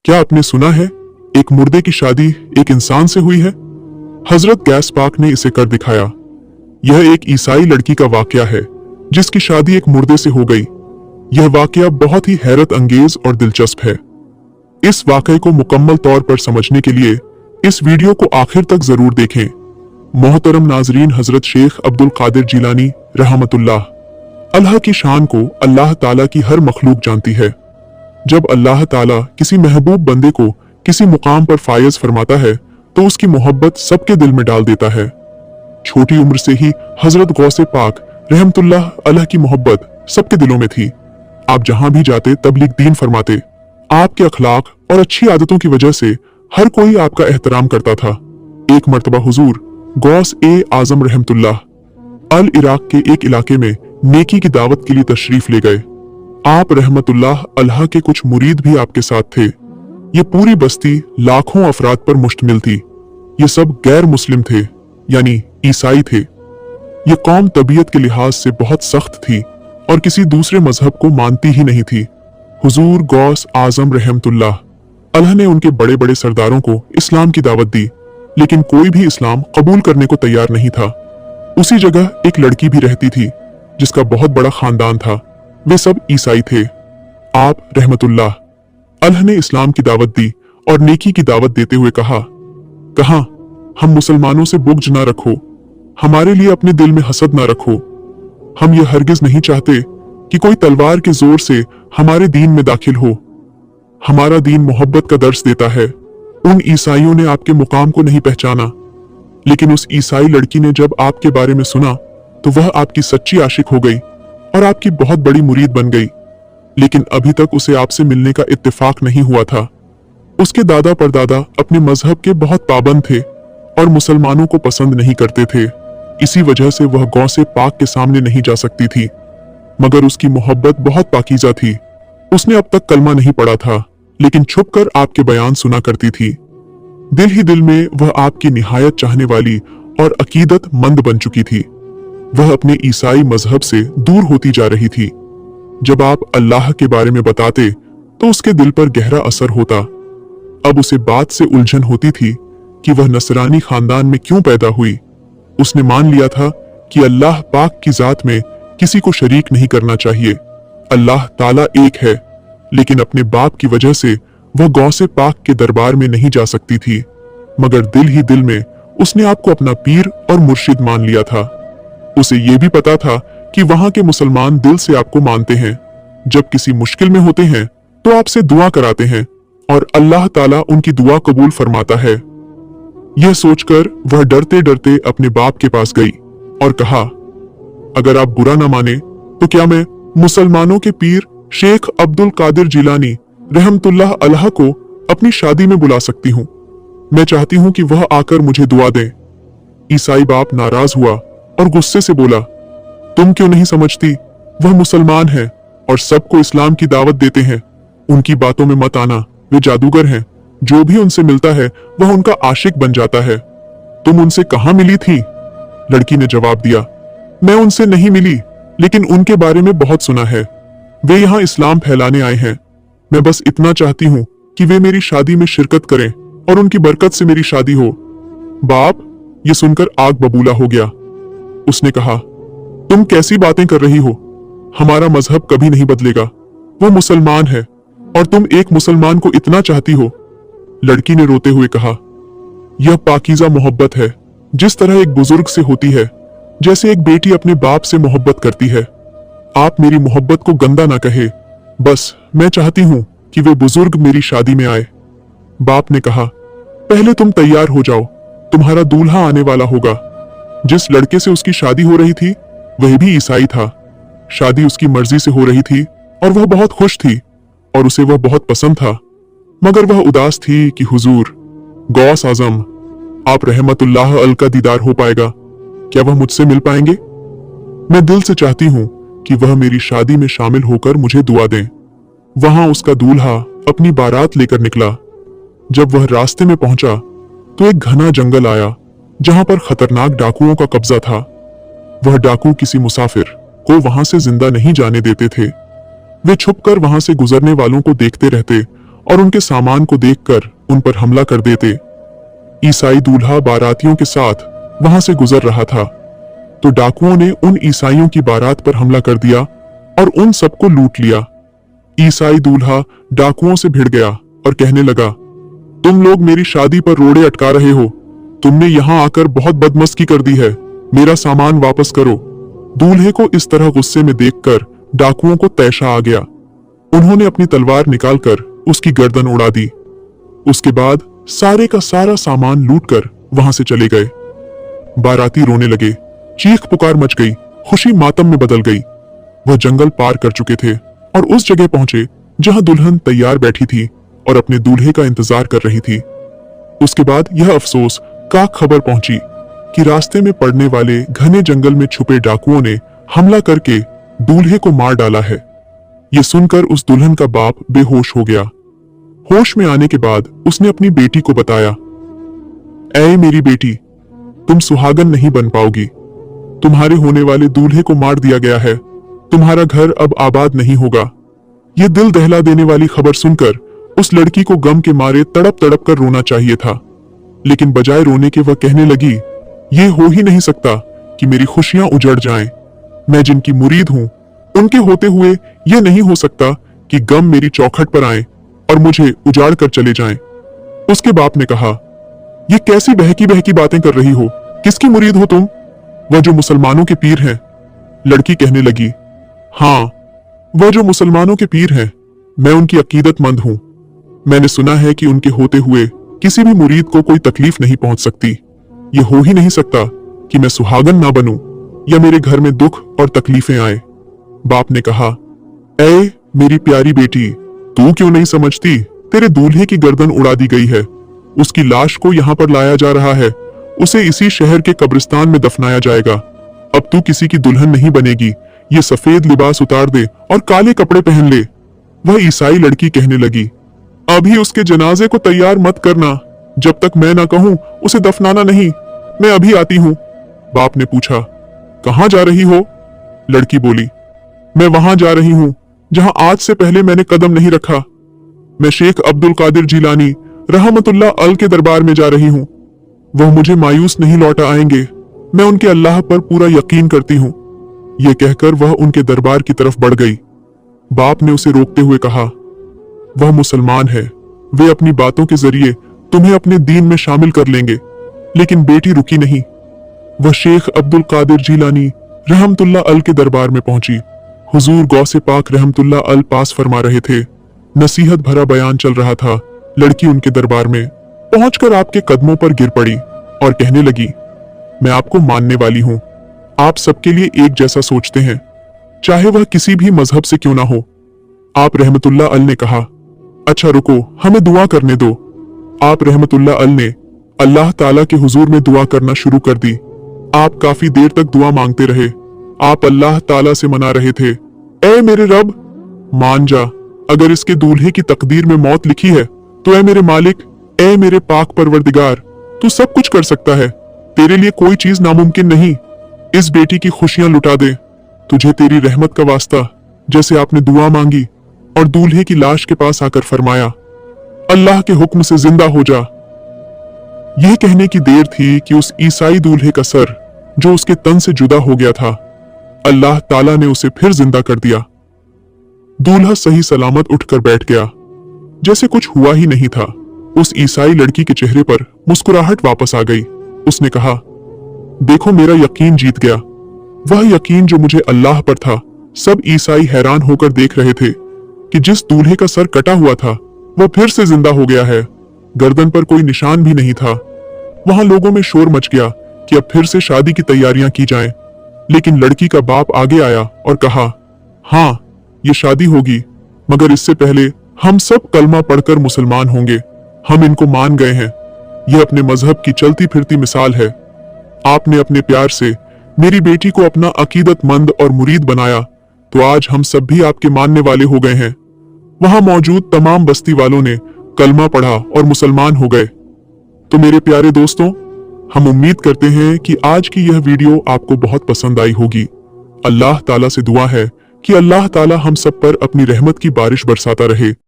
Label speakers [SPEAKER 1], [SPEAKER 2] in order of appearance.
[SPEAKER 1] क्या आपने सुना है एक मुर्दे की शादी एक इंसान से हुई है? हजरत गैस पाक ने इसे कर दिखाया। यह एक ईसाई लड़की का वाकया है जिसकी शादी एक मुर्दे से हो गई। यह वाकया बहुत ही हैरत अंगेज और दिलचस्प है। इस वाकये को मुकम्मल तौर पर समझने के लिए इस वीडियो को आखिर तक जरूर देखें। मोहतरम नाजरीन, हजरत शेख अब्दुल कादिर जिलानी रहमतुल्लाह, अल्लाह की शान को अल्लाह ताला की हर मखलूक जानती है। जब अल्लाह ताला किसी महबूब बंदे को किसी मुकाम पर फायज फरमाता है तो उसकी मोहब्बत सबके दिल में डाल देता है। छोटी उम्र से ही हजरत गौसे पाक रहमतुल्लाह अलैह की मोहब्बत सबके दिलों में थी। आप जहां भी जाते तबलीग दीन फरमाते। आपके अखलाक और अच्छी आदतों की वजह से हर कोई आपका एहतराम करता था। एक मर्तबा हुजूर गौस ए आजम रहमतुल्लाह अल इराक के एक इलाके में नेकी की दावत के लिए तशरीफ ले गए। आप रहमतुल्लाह अलैह के कुछ मुरीद भी आपके साथ थे। ये पूरी बस्ती लाखों अफराद पर मुश्तमिल थी। ये सब गैर मुस्लिम थे, यानी ईसाई थे। ये कौम तबीयत के लिहाज से बहुत सख्त थी और किसी दूसरे मजहब को मानती ही नहीं थी। हुजूर गौस आजम रहमतुल्लाह अलैह ने उनके बड़े बड़े सरदारों को इस्लाम की दावत दी, लेकिन कोई भी इस्लाम कबूल करने को तैयार नहीं था। उसी जगह एक लड़की भी रहती थी जिसका बहुत बड़ा खानदान था। वे सब ईसाई थे। आप रहमतुल्लाह अलैह ने इस्लाम की दावत दी और नेकी की दावत देते हुए कहा, हम मुसलमानों से बुग़्ज़ ना रखो, हमारे लिए अपने दिल में हसद ना रखो। हम ये हरगिज नहीं चाहते कि कोई तलवार के जोर से हमारे दीन में दाखिल हो। हमारा दीन मोहब्बत का दर्स देता है। उन ईसाइयों ने आपके मुकाम को नहीं पहचाना, लेकिन उस ईसाई लड़की ने जब आपके बारे में सुना तो वह आपकी सच्ची आशिक हो गई और आपकी बहुत बड़ी मुरीद बन गई। लेकिन अभी तक उसे आपसे मिलने का इत्तेफाक नहीं हुआ था। उसके दादा परदादा अपने मजहब के बहुत पाबंद थे और मुसलमानों को पसंद नहीं करते थे। इसी वजह से वह गौसे पाक के सामने नहीं जा सकती थी। मगर उसकी मोहब्बत बहुत पाकीज़ा थी। उसने अब तक कलमा नहीं पढ़ा था, लेकिन छुपकर आपके बयान सुना करती थी। दिल ही दिल में वह आपकी निहायत चाहने वाली और अकीदत मंद बन चुकी थी। वह अपने ईसाई मजहब से दूर होती जा रही थी। जब आप अल्लाह के बारे में बताते तो उसके दिल पर गहरा असर होता। अब उसे बात से उलझन होती थी कि वह नसरानी खानदान में क्यों पैदा हुई। उसने मान लिया था कि अल्लाह पाक की जात में किसी को शरीक नहीं करना चाहिए। अल्लाह ताला एक है, लेकिन अपने बाप की वजह से वह गौसे पाक के दरबार में नहीं जा सकती थी। मगर दिल ही दिल में उसने आपको अपना पीर और मुर्शिद मान लिया था। उसे ये भी पता था कि वहां के मुसलमान दिल से आपको मानते हैं। जब किसी मुश्किल में होते हैं तो आपसे दुआ कराते हैं और अल्लाह ताला उनकी दुआ कबूल फरमाता है। यह सोचकर वह डरते डरते अपने बाप के पास गई और कहा, अगर आप बुरा ना माने तो क्या मैं मुसलमानों के पीर शेख अब्दुल कादिर जिलानी रहमतुल्लाह अलैह को अपनी शादी में बुला सकती हूँ। मैं चाहती हूँ कि वह आकर मुझे दुआ दें। ईसाई बाप नाराज हुआ और गुस्से से बोला, तुम क्यों नहीं समझती? वह मुसलमान है और सबको इस्लाम की दावत देते हैं। उनकी बातों में मत आना, वे जादूगर हैं। जो भी उनसे मिलता है वह उनका आशिक बन जाता है। तुम उनसे कहाँ मिली थी? लड़की ने जवाब दिया, मैं उनसे नहीं मिली, लेकिन उनके बारे में बहुत सुना है। वे यहाँ इस्लाम फैलाने आए हैं। मैं बस इतना चाहती हूँ कि वे मेरी शादी में शिरकत करें और उनकी बरकत से मेरी शादी हो। बाप ये सुनकर आग बबूला हो गया। उसने कहा, तुम कैसी बातें कर रही हो? हमारा मजहब कभी नहीं बदलेगा। वो मुसलमान है और तुम एक मुसलमान को इतना चाहती हो। लड़की ने रोते हुए कहा, यह पाकीज़ा मोहब्बत है, जिस तरह एक बुजुर्ग से होती है, जैसे एक बेटी अपने बाप से मोहब्बत करती है। आप मेरी मोहब्बत को गंदा ना कहे। बस मैं चाहती हूँ कि वे बुजुर्ग मेरी शादी में आए। बाप ने कहा, पहले तुम तैयार हो जाओ, तुम्हारा दूल्हा आने वाला होगा। जिस लड़के से उसकी शादी हो रही थी वह भी ईसाई था। शादी उसकी मर्जी से हो रही थी और वह बहुत खुश थी और उसे वह बहुत पसंद था। मगर वह उदास थी कि हुजूर गौस आजम आप रहमतुल्लाह अल का दीदार हो पाएगा? क्या वह मुझसे मिल पाएंगे? मैं दिल से चाहती हूँ कि वह मेरी शादी में शामिल होकर मुझे दुआ दें। वहां उसका दूल्हा अपनी बारात लेकर निकला। जब वह रास्ते में पहुंचा तो एक घना जंगल आया जहां पर खतरनाक डाकुओं का कब्जा था। वह डाकू किसी मुसाफिर को वहां से जिंदा नहीं जाने देते थे। वे छुपकर वहां से गुजरने वालों को देखते रहते और उनके सामान को देखकर उन पर हमला कर देते। ईसाई दूल्हा बारातियों के साथ वहां से गुजर रहा था तो डाकुओं ने उन ईसाइयों की बारात पर हमला कर दिया और उन सबको लूट लिया। ईसाई दूल्हा डाकुओं से भिड़ गया और कहने लगा, तुम लोग मेरी शादी पर रोड़े अटका रहे हो, तुमने यहां आकर बहुत बदमस्ती कर दी है, मेरा सामान वापस करो। दूल्हे को इस तरह गुस्से में देखकर डाकुओं को तैशा आ गया। उन्होंने अपनी तलवार निकालकर उसकी गर्दन उड़ा दी। उसके बाद सारे का सारा सामान लूटकर वहां से चले गए। बाराती रोने लगे, चीख पुकार मच गई, खुशी मातम में बदल गई। वह जंगल पार कर चुके थे और उस जगह पहुंचे जहां दुल्हन तैयार बैठी थी और अपने दूल्हे का इंतजार कर रही थी। उसके बाद यह अफसोस का खबर पहुंची कि रास्ते में पड़ने वाले घने जंगल में छुपे डाकुओं ने हमला करके दूल्हे को मार डाला है। ये सुनकर उस दुल्हन का बाप बेहोश हो गया। होश में आने के बाद उसने अपनी बेटी को बताया, ऐ मेरी बेटी, तुम सुहागन नहीं बन पाओगी, तुम्हारे होने वाले दूल्हे को मार दिया गया है, तुम्हारा घर अब आबाद नहीं होगा। ये दिल दहला देने वाली खबर सुनकर उस लड़की को गम के मारे तड़प तड़प कर रोना चाहिए था, लेकिन बजाय रोने के वह कहने लगी, ये हो ही नहीं सकता कि मेरी खुशियां उजड़ जाएं। मैं जिनकी मुरीद हूं उनके होते हुए यह नहीं हो सकता कि गम मेरी चौखट पर आए और मुझे उजाड़ कर चले जाएं। उसके बाप ने कहा, ये कैसी बहकी बहकी बातें कर रही हो, किसकी मुरीद हो तुम? वह जो मुसलमानों के पीर हैं। लड़की कहने लगी, हाँ, वह जो मुसलमानों के पीर हैं, मैं उनकी अकीदतमंद हूं। मैंने सुना है कि उनके होते हुए किसी भी मुरीद को कोई तकलीफ नहीं पहुंच सकती। ये हो ही नहीं सकता कि मैं सुहागन ना बनूं या मेरे घर में दुख और तकलीफें आए। बाप ने कहा, ऐ मेरी प्यारी बेटी, तू क्यों नहीं समझती, तेरे दूल्हे की गर्दन उड़ा दी गई है, उसकी लाश को यहाँ पर लाया जा रहा है, उसे इसी शहर के कब्रिस्तान में दफनाया जाएगा। अब तू किसी की दुल्हन नहीं बनेगी, ये सफेद लिबास उतार दे और काले कपड़े पहन ले। वह ईसाई लड़की कहने लगी, अभी उसके जनाजे को तैयार मत करना, जब तक मैं ना कहूं उसे दफनाना नहीं, मैं अभी आती हूं। बाप ने पूछा, कहां जा रही हो? लड़की बोली, मैं वहां जा रही हूं जहां आज से पहले मैंने कदम नहीं रखा। मैं शेख अब्दुल कादिर जिलानी रहमतुल्लाह अल के दरबार में जा रही हूं। वह मुझे मायूस नहीं लौटा आएंगे, मैं उनके अल्लाह पर पूरा यकीन करती हूं। यह कहकर वह उनके दरबार की तरफ बढ़ गई। बाप ने उसे रोकते हुए कहा, वह मुसलमान है, वे अपनी बातों के जरिए तुम्हें अपने दीन में शामिल कर लेंगे। लेकिन बेटी रुकी नहीं। वह शेख अब्दुल कादिर जिलानी रहमतुल्लाह अल के दरबार में पहुंची। हुजूर गौसे पाक रहमतुल्लाह अल पास फरमा रहे थे। नसीहत भरा बयान चल रहा था। लड़की उनके दरबार में पहुंचकर आपके कदमों पर गिर पड़ी और कहने लगी, मैं आपको मानने वाली हूं। आप सबके लिए एक जैसा सोचते हैं, चाहे वह किसी भी मजहब से क्यों ना हो। आप रहमतुल्लाह अल ने कहा, अच्छा रुको, हमें दुआ करने दो। आप रहमतुल्लाह अल ने अल्लाह ताला के हुजूर में दुआ करना शुरू कर दी। आप काफी देर तक दुआ मांगते रहे। आप अल्लाह ताला से मना रहे थे, ऐ मेरे रब, मान जा, अगर इसके दूल्हे की तकदीर में मौत लिखी है तो ऐ मेरे मालिक, ऐ मेरे पाक परवरदिगार, तू सब कुछ कर सकता है, तेरे लिए कोई चीज नामुमकिन नहीं। इस बेटी की खुशियां लुटा दे, तुझे तेरी रहमत का वास्ता। जैसे आपने दुआ मांगी और दूल्हे की लाश के पास आकर फरमाया, अल्लाह के हुक्म से जिंदा हो जा। यह कहने की देर थी कि उस ईसाई दूल्हे का सर जो उसके तन से जुदा हो गया था, अल्लाह ताला ने उसे फिर जिंदा कर दिया। दूल्हा सही सलामत उठकर बैठ गया, जैसे कुछ हुआ ही नहीं था। उस ईसाई लड़की के चेहरे पर मुस्कुराहट वापस आ गई। उसने कहा, देखो मेरा यकीन जीत गया, वह यकीन जो मुझे अल्लाह पर था। सब ईसाई हैरान होकर देख रहे थे कि जिस दूल्हे का सर कटा हुआ था वह फिर से जिंदा हो गया है। गर्दन पर कोई निशान भी नहीं था। वहां लोगों में शोर मच गया कि अब फिर से शादी की तैयारियां की जाएं। लेकिन लड़की का बाप आगे आया और कहा, हाँ, ये शादी होगी, मगर इससे पहले हम सब कलमा पढ़कर मुसलमान होंगे। हम इनको मान गए हैं। यह अपने मजहब की चलती फिरती मिसाल है। आपने अपने प्यार से मेरी बेटी को अपना अकीदतमंद और मुरीद बनाया, तो आज हम सब भी आपके मानने वाले हो गए हैं। वहां मौजूद तमाम बस्ती वालों ने कलमा पढ़ा और मुसलमान हो गए। तो मेरे प्यारे दोस्तों, हम उम्मीद करते हैं कि आज की यह वीडियो आपको बहुत पसंद आई होगी। अल्लाह ताला से दुआ है कि अल्लाह ताला हम सब पर अपनी रहमत की बारिश बरसाता रहे।